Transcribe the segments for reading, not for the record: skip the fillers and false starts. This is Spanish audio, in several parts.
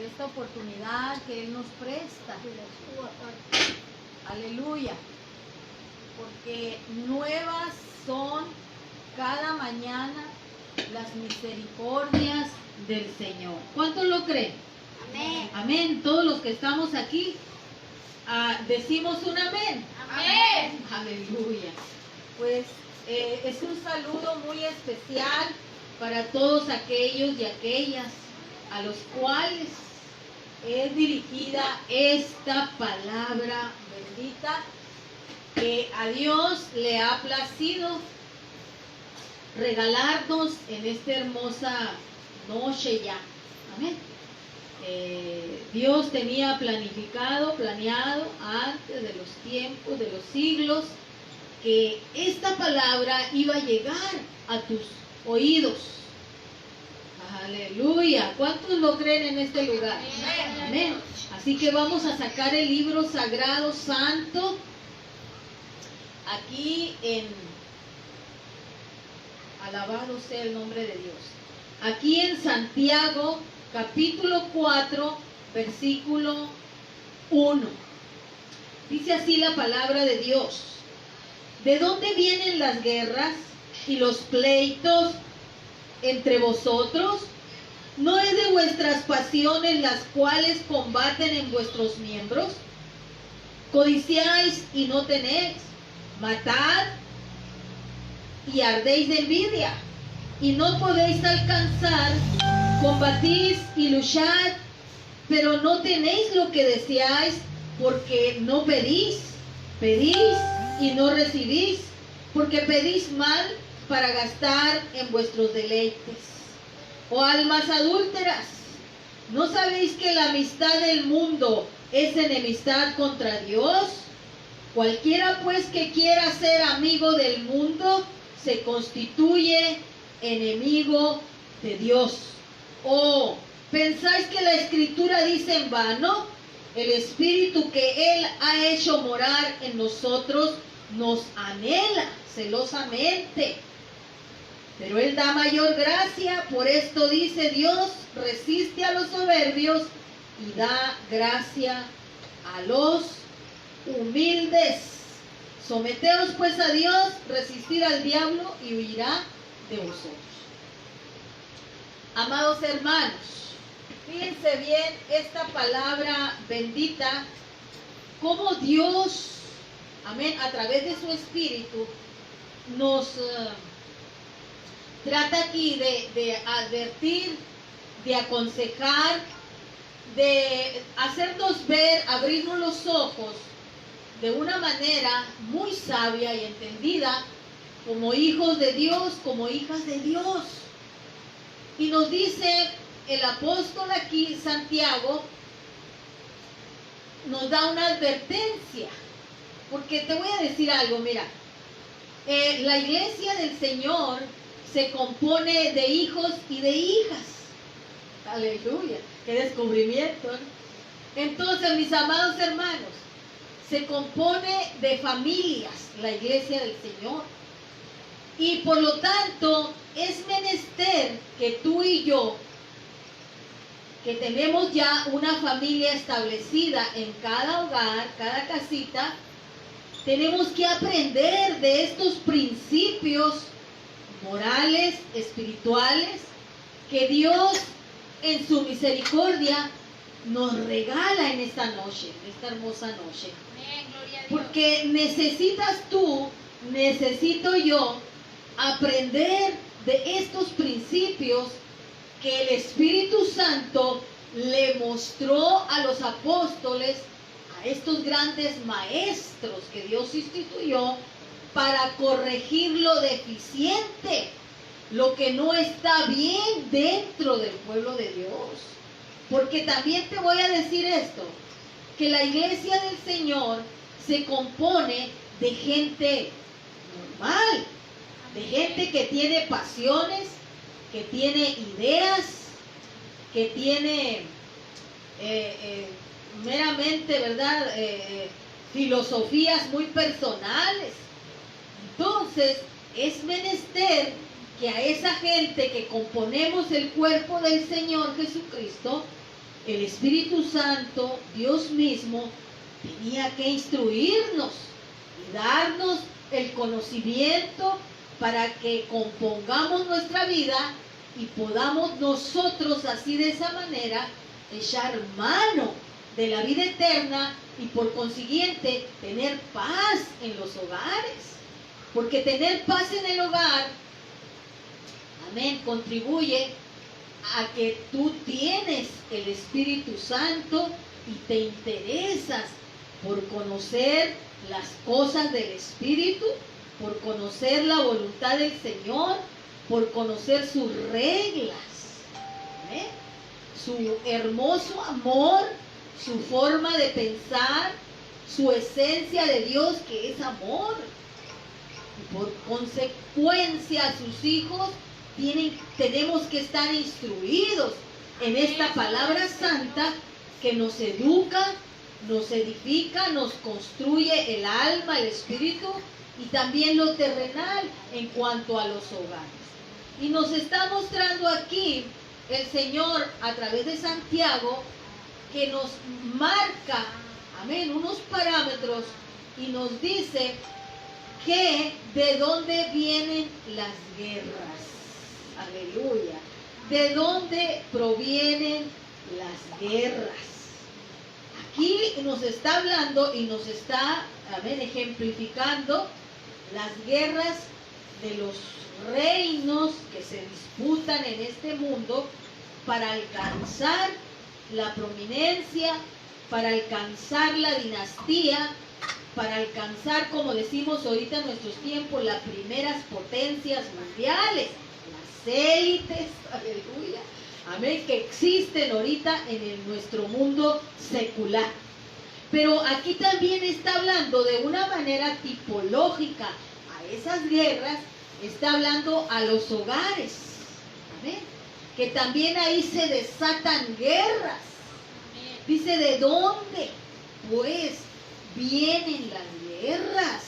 por esta oportunidad que Él nos presta. Aleluya. Porque nuevas son cada mañana las misericordias del Señor. ¿Cuántos lo creen? Amén. Amén. Todos los que estamos aquí decimos un amén. Amén. Aleluya. Pues es un saludo muy especial para todos aquellos y aquellas a los cuales es dirigida esta palabra bendita que a Dios le ha placido regalarnos en esta hermosa noche ya. Amén. Dios tenía planeado antes de los tiempos, de los siglos, que esta palabra iba a llegar a tus oídos. Aleluya. ¿Cuántos lo creen en este lugar? Amén. Amén. Así que vamos a sacar el libro sagrado santo aquí en, alabado sea el nombre de Dios, aquí en Santiago capítulo 4 versículo 1. Dice así la palabra de Dios: ¿de dónde vienen las guerras y los pleitos entre vosotros? ¿No es de vuestras pasiones las cuales combaten en vuestros miembros? Codiciáis y no tenéis, matad y ardéis de envidia, y no podéis alcanzar, combatís y luchad, pero no tenéis lo que deseáis, porque no pedís, pedís y no recibís, porque pedís mal para gastar en vuestros deleites. Oh almas adúlteras, ¿no sabéis que la amistad del mundo es enemistad contra Dios? Cualquiera pues que quiera ser amigo del mundo se constituye enemigo de Dios. ¿O pensáis que la Escritura dice en vano? El Espíritu que Él ha hecho morar en nosotros nos anhela celosamente, pero Él da mayor gracia. Por esto dice Dios: resiste a los soberbios y da gracia a los humildes. Someteos pues a Dios, resistid al diablo y huirá de vosotros. Amados hermanos, fíjense bien esta palabra bendita, cómo Dios, amén, a través de su Espíritu nos trata aquí de advertir, de aconsejar, de hacernos ver, abrirnos los ojos de una manera muy sabia y entendida, como hijos de Dios, como hijas de Dios. Y nos dice el apóstol aquí, Santiago, nos da una advertencia, porque te voy a decir algo, mira, la iglesia del Señor se compone de hijos y de hijas. Aleluya, qué descubrimiento, ¿no? Entonces, mis amados hermanos, se compone de familias la iglesia del Señor, y por lo tanto es menester que tú y yo, que tenemos ya una familia establecida en cada hogar, cada casita, tenemos que aprender de estos principios morales, espirituales, que Dios en su misericordia nos regala en esta noche, en esta hermosa noche. Amén, gloria a Dios. Porque necesitas tú, necesito yo, aprender de estos principios que el Espíritu Santo le mostró a los apóstoles, a estos grandes maestros que Dios instituyó para corregir lo deficiente, lo que no está bien dentro del pueblo de Dios. Porque también te voy a decir esto, que la iglesia del Señor se compone de gente normal, de gente que tiene pasiones, que tiene ideas, que tiene meramente, ¿verdad?, filosofías muy personales. Entonces, es menester que a esa gente que componemos el cuerpo del Señor Jesucristo, el Espíritu Santo, Dios mismo, tenía que instruirnos y darnos el conocimiento para que compongamos nuestra vida y podamos nosotros así de esa manera echar mano de la vida eterna y por consiguiente tener paz en los hogares. Porque tener paz en el hogar, amén, contribuye a que tú tienes el Espíritu Santo y te interesas por conocer las cosas del Espíritu, por conocer la voluntad del Señor, por conocer sus reglas, ¿eh? Su hermoso amor, su forma de pensar, su esencia de Dios que es amor. Y por consecuencia sus hijos tenemos que estar instruidos en esta palabra santa que nos educa, nos edifica, nos construye el alma, el espíritu y también lo terrenal en cuanto a los hogares. Y nos está mostrando aquí el Señor a través de Santiago que nos marca, amén, unos parámetros y nos dice que de dónde vienen las guerras. Aleluya. ¿De dónde provienen las guerras? Aquí nos está hablando y nos está, amén, ejemplificando las guerras de los reinos que se disputan en este mundo para alcanzar la prominencia, para alcanzar la dinastía, para alcanzar, como decimos ahorita en nuestros tiempos, las primeras potencias mundiales, las élites, aleluya, amén, que existen ahorita en nuestro mundo secular. Pero aquí también está hablando de una manera tipológica a esas guerras, está hablando a los hogares, amén, que también ahí se desatan guerras. Dice, ¿de dónde? Pues vienen las guerras,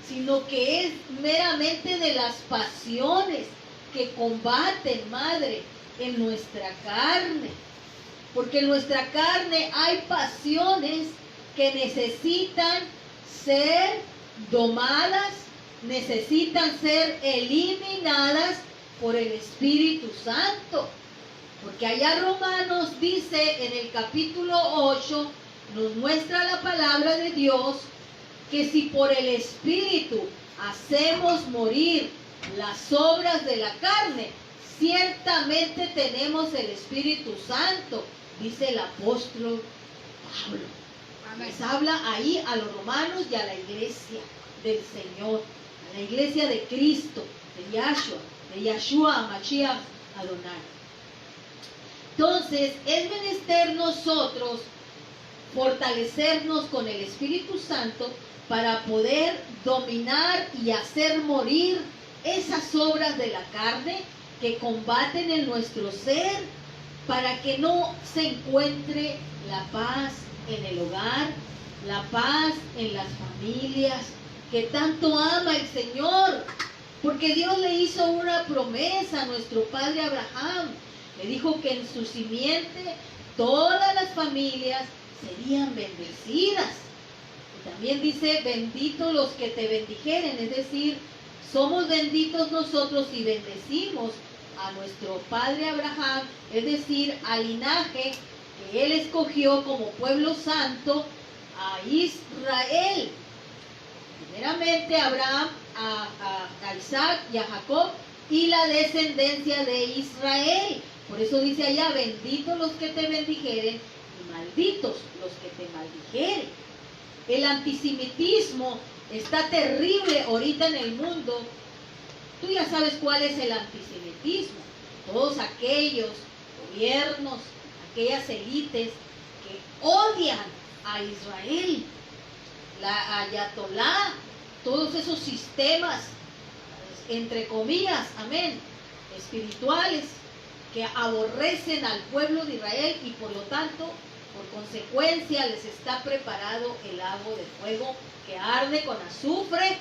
sino que es meramente de las pasiones que combaten, madre, en nuestra carne. Porque en nuestra carne hay pasiones que necesitan ser domadas, necesitan ser eliminadas por el Espíritu Santo. Porque allá Romanos dice en el capítulo 8, nos muestra la palabra de Dios, que si por el Espíritu hacemos morir las obras de la carne, ciertamente tenemos el Espíritu Santo, dice el apóstol Pablo. Les habla ahí a los romanos y a la iglesia del Señor, a la iglesia de Cristo, de Yahshua Mashiach Adonai. Entonces, es menester nosotros fortalecernos con el Espíritu Santo para poder dominar y hacer morir esas obras de la carne que combaten en nuestro ser, para que no se encuentre la paz en el hogar, la paz en las familias que tanto ama el Señor. Porque Dios le hizo una promesa a nuestro padre Abraham. Le dijo que en su simiente todas las familias serían bendecidas. Y también dice, benditos los que te bendijeren, es decir, somos benditos nosotros y bendecimos a nuestro padre Abraham, es decir, al linaje que él escogió como pueblo santo, a Israel. Primeramente Abraham, a Isaac y a Jacob y la descendencia de Israel. Por eso dice allá, benditos los que te bendijeren y malditos los que te maldijeren. El antisemitismo está terrible ahorita en el mundo. Tú ya sabes cuál es el antisemitismo. Todos aquellos gobiernos, aquellas élites que odian a Israel, la ayatolá, todos esos sistemas, entre comillas, amén, espirituales, que aborrecen al pueblo de Israel y por lo tanto, por consecuencia, les está preparado el lago de fuego que arde con azufre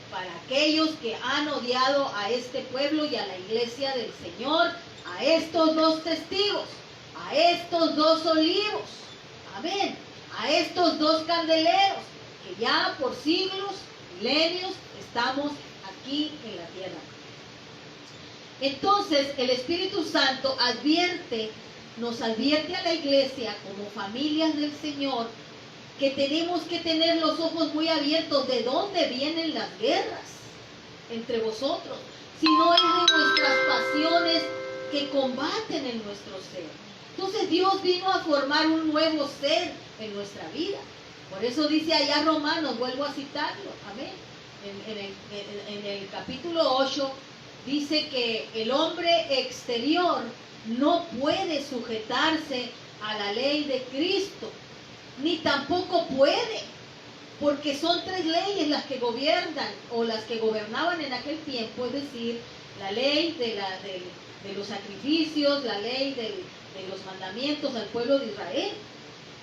para aquellos que han odiado a este pueblo y a la iglesia del Señor, a estos dos testigos, a estos dos olivos, amén, a estos dos candeleros, que ya por siglos, milenios, estamos aquí en la tierra. Entonces el Espíritu Santo nos advierte a la iglesia como familias del Señor, que tenemos que tener los ojos muy abiertos de dónde vienen las guerras entre vosotros, si no es de nuestras pasiones que combaten en nuestro ser. Entonces Dios vino a formar un nuevo ser en nuestra vida. Por eso dice allá Romanos, vuelvo a citarlo, amén, en el capítulo 8, dice que el hombre exterior no puede sujetarse a la ley de Cristo, ni tampoco puede, porque son tres leyes las que gobiernan o las que gobernaban en aquel tiempo, es decir, la ley de los sacrificios, la ley de los mandamientos al pueblo de Israel,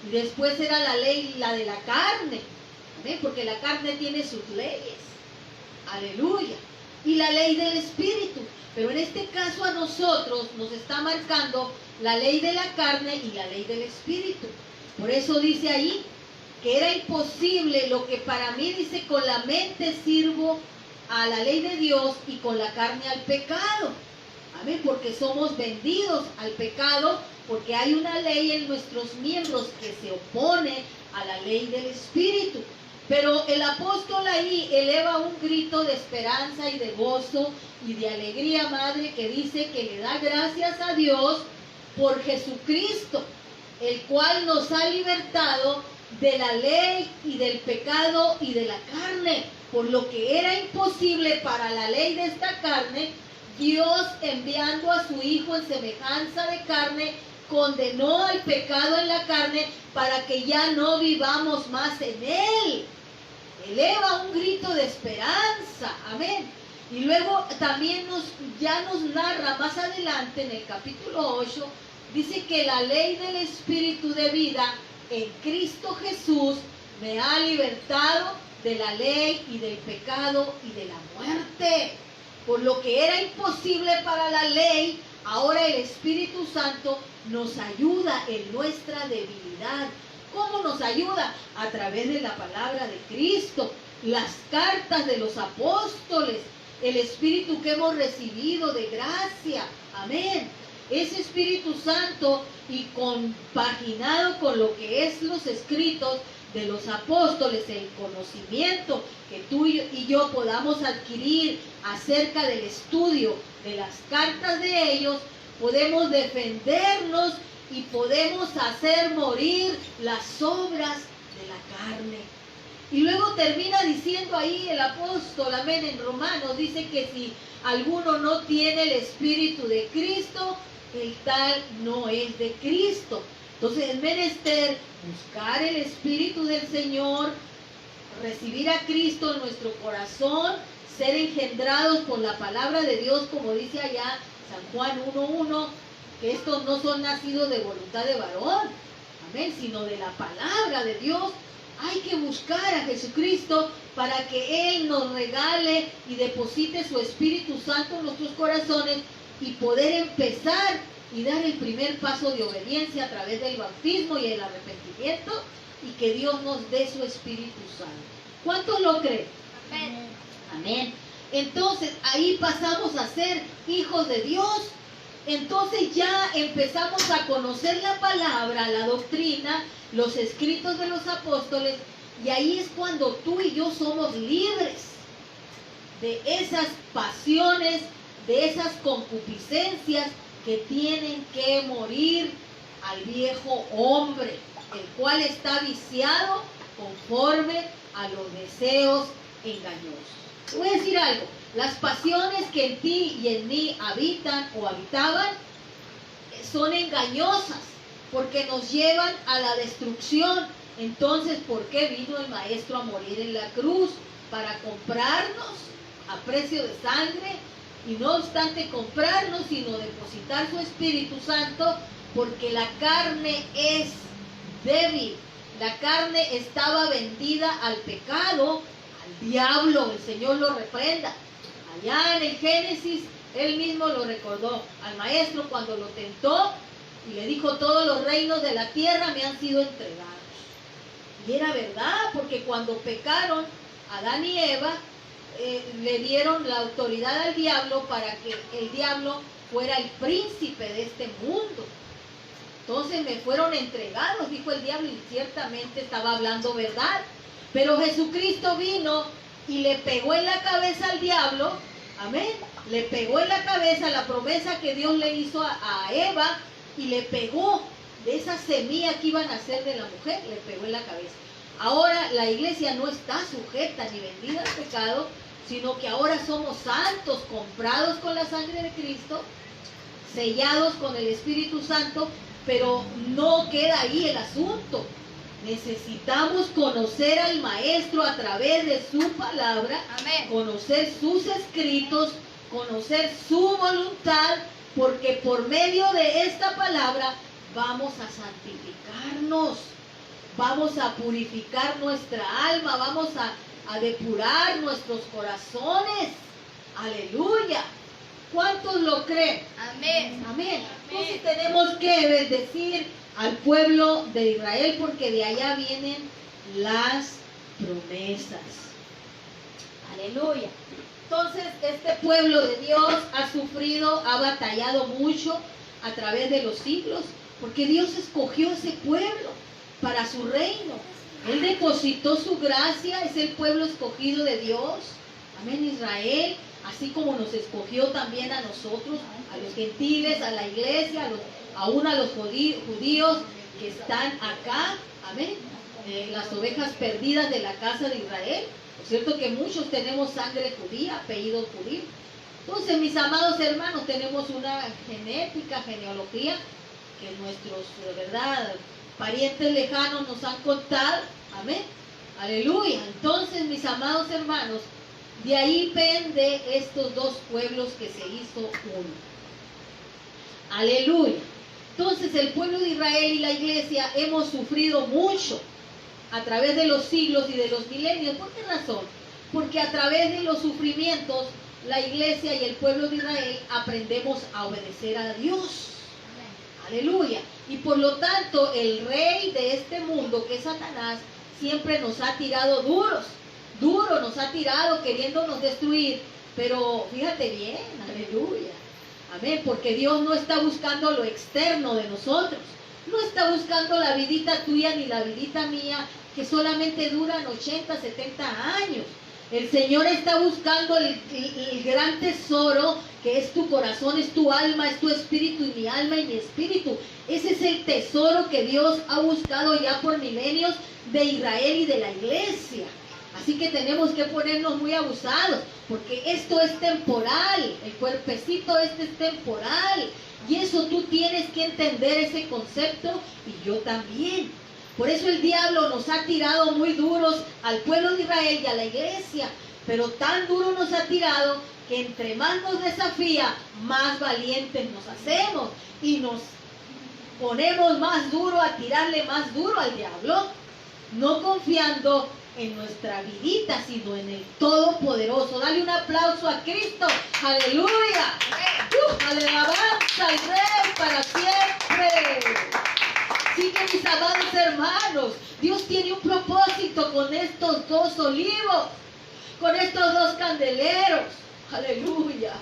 y después era la ley, la de la carne, ¿amén? Porque la carne tiene sus leyes, aleluya, y la ley del Espíritu. Pero en este caso a nosotros nos está marcando la ley de la carne y la ley del Espíritu. Por eso dice ahí que era imposible lo que para mí dice, con la mente sirvo a la ley de Dios y con la carne al pecado. Amén, porque somos vendidos al pecado, porque hay una ley en nuestros miembros que se opone a la ley del Espíritu. Pero el apóstol ahí eleva un grito de esperanza y de gozo y de alegría, madre, que dice que le da gracias a Dios por Jesucristo, el cual nos ha libertado de la ley y del pecado y de la carne. Por lo que era imposible para la ley de esta carne, Dios, enviando a su Hijo en semejanza de carne, condenó al pecado en la carne para que ya no vivamos más en él. Eleva un grito de esperanza, amén. Y luego también ya nos narra más adelante en el capítulo 8, dice que la ley del Espíritu de vida en Cristo Jesús me ha libertado de la ley y del pecado y de la muerte. Por lo que era imposible para la ley, ahora el Espíritu Santo nos ayuda en nuestra debilidad. ¿Cómo nos ayuda? A través de la palabra de Cristo, las cartas de los apóstoles, el Espíritu que hemos recibido de gracia. Amén. Ese Espíritu Santo y compaginado con lo que es los escritos de los apóstoles, el conocimiento que tú y yo podamos adquirir acerca del estudio de las cartas de ellos, podemos defendernos y podemos hacer morir las obras de la carne. Y luego termina diciendo ahí el apóstol, amén, en Romanos, dice que si alguno no tiene el Espíritu de Cristo, el tal no es de Cristo. Entonces es menester buscar el Espíritu del Señor, recibir a Cristo en nuestro corazón, ser engendrados por la palabra de Dios, como dice allá San Juan 1:1, que estos no son nacidos de voluntad de varón, amén, sino de la palabra de Dios. Hay que buscar a Jesucristo para que Él nos regale y deposite su Espíritu Santo en nuestros corazones y poder empezar y dar el primer paso de obediencia a través del bautismo y el arrepentimiento, y que Dios nos dé su Espíritu Santo. ¿Cuántos lo creen? Amén. Amén. Entonces ahí pasamos a ser hijos de Dios. Entonces ya empezamos a conocer la palabra, la doctrina, los escritos de los apóstoles, y ahí es cuando tú y yo somos libres de esas pasiones, de esas concupiscencias que tienen que morir al viejo hombre, el cual está viciado conforme a los deseos engañosos. Te voy a decir algo, las pasiones que en ti y en mí habitan o habitaban son engañosas, porque nos llevan a la destrucción. Entonces, ¿por qué vino el Maestro a morir en la cruz? Para comprarnos a precio de sangre, y no obstante comprarnos, sino depositar su Espíritu Santo, porque la carne es débil. La carne estaba vendida al pecado, al diablo. El Señor lo reprenda. Allá en el Génesis, Él mismo lo recordó al Maestro cuando lo tentó Y le dijo, todos los reinos de la tierra me han sido entregados. Y era verdad, porque cuando pecaron Adán y Eva, le dieron la autoridad al diablo para que el diablo fuera el príncipe de este mundo. Entonces me fueron entregados, dijo el diablo, y ciertamente estaba hablando verdad. Pero Jesucristo vino y le pegó en la cabeza al diablo, amén, le pegó en la cabeza la promesa que Dios le hizo a Eva, y le pegó de esa semilla que iban a hacer de la mujer, le pegó en la cabeza. Ahora la iglesia no está sujeta ni vendida al pecado, sino que ahora somos santos, comprados con la sangre de Cristo, sellados con el Espíritu Santo, pero no queda ahí el asunto. Necesitamos conocer al Maestro a través de su palabra, Amén. conocer sus escritos, conocer su voluntad, porque por medio de esta palabra vamos a santificarnos, vamos a purificar nuestra alma, vamos a depurar nuestros corazones. Aleluya. ¿Cuántos lo creen? Amén. Amén. Entonces tenemos que bendecir al pueblo de Israel, porque de allá vienen las promesas. Aleluya. Entonces este pueblo de Dios ha sufrido, ha batallado mucho a través de los siglos, porque Dios escogió ese pueblo para su reino. Él depositó su gracia, es el pueblo escogido de Dios. Amén, Israel, así como nos escogió también a nosotros, a los gentiles, a la iglesia, aún a los judíos que están acá. Amén, las ovejas perdidas de la casa de Israel. Es cierto que muchos tenemos sangre judía, apellido judío. Entonces, mis amados hermanos, tenemos una genética, genealogía, que nuestros, de verdad, parientes lejanos nos han contado. Amén. Aleluya. Entonces, mis amados hermanos, de ahí pende estos dos pueblos que se hizo uno. Aleluya. Entonces, el pueblo de Israel y la iglesia hemos sufrido mucho a través de los siglos y de los milenios. ¿Por qué razón? Porque a través de los sufrimientos, la iglesia y el pueblo de Israel aprendemos a obedecer a Dios. Aleluya. Y por lo tanto, el rey de este mundo, que es Satanás, siempre nos ha tirado duro, nos ha tirado queriéndonos destruir. Pero fíjate bien, aleluya. Amén, porque Dios no está buscando lo externo de nosotros. No está buscando la vidita tuya ni la vidita mía, que solamente duran 80, 70 años. El Señor está buscando el gran tesoro, que es tu corazón, es tu alma, es tu espíritu, y mi alma y mi espíritu. Ese es el tesoro que Dios ha buscado ya por milenios de Israel y de la iglesia. Así que tenemos que ponernos muy abusados, porque esto es temporal, el cuerpecito este es temporal. Y eso tú tienes que entender ese concepto, y yo también. Por eso el diablo nos ha tirado muy duros al pueblo de Israel y a la iglesia, pero tan duro nos ha tirado que entre más nos desafía, más valientes nos hacemos y nos ponemos más duro a tirarle más duro al diablo, no confiando en nuestra vidita, sino en el Todopoderoso. Dale un aplauso a Cristo. Aleluya. Alabanza al Rey para siempre. Así que, mis amados hermanos, Dios tiene un propósito con estos dos olivos, con estos dos candeleros. Aleluya.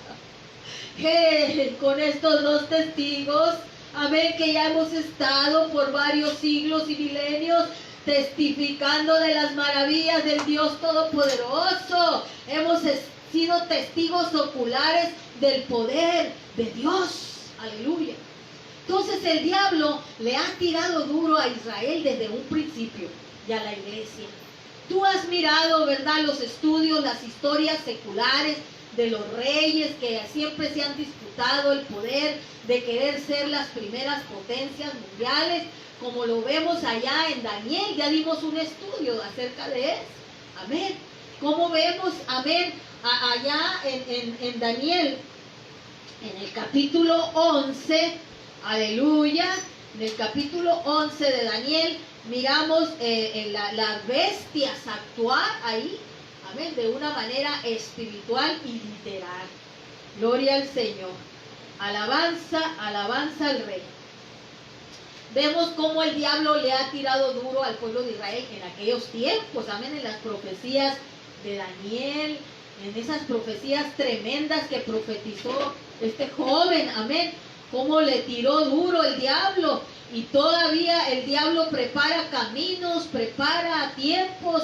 Con estos dos testigos, amén, que ya hemos estado por varios siglos y milenios testificando de las maravillas del Dios Todopoderoso. Hemos sido testigos oculares del poder de Dios. Aleluya. Entonces el diablo le ha tirado duro a Israel desde un principio y a la iglesia. Tú has mirado, ¿verdad?, los estudios, las historias seculares de los reyes que siempre se han disputado el poder de querer ser las primeras potencias mundiales, como lo vemos allá en Daniel. Ya dimos un estudio acerca de eso. Amén. Como vemos, amén, allá en Daniel, en el capítulo 11, aleluya, en el capítulo 11 de Daniel, miramos las bestias actuar ahí, amén, de una manera espiritual y literal. Gloria al Señor. Alabanza, alabanza al Rey. Vemos cómo el diablo le ha tirado duro al pueblo de Israel en aquellos tiempos, amén, en las profecías de Daniel, en esas profecías tremendas que profetizó este joven, amén, cómo le tiró duro el diablo, y todavía el diablo prepara caminos, prepara tiempos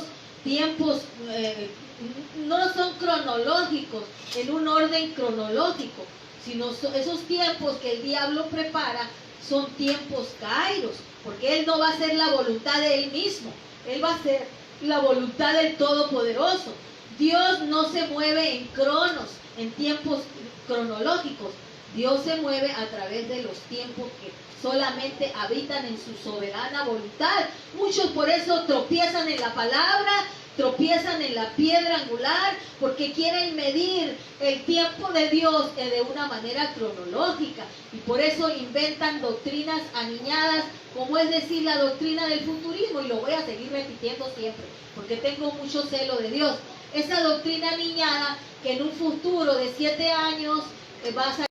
no son cronológicos, en un orden cronológico, sino esos tiempos que el diablo prepara son tiempos kairos, porque él no va a hacer la voluntad de él mismo, él va a hacer la voluntad del Todopoderoso. Dios no se mueve en cronos, en tiempos cronológicos. Dios se mueve a través de los tiempos que solamente habitan en su soberana voluntad. Muchos por eso tropiezan en la palabra, tropiezan en la piedra angular, porque quieren medir el tiempo de Dios de una manera cronológica, y por eso inventan doctrinas aniñadas, como es decir, la doctrina del futurismo, y lo voy a seguir repitiendo siempre, porque tengo mucho celo de Dios. Esa doctrina aniñada que en un futuro de 7 años va a salir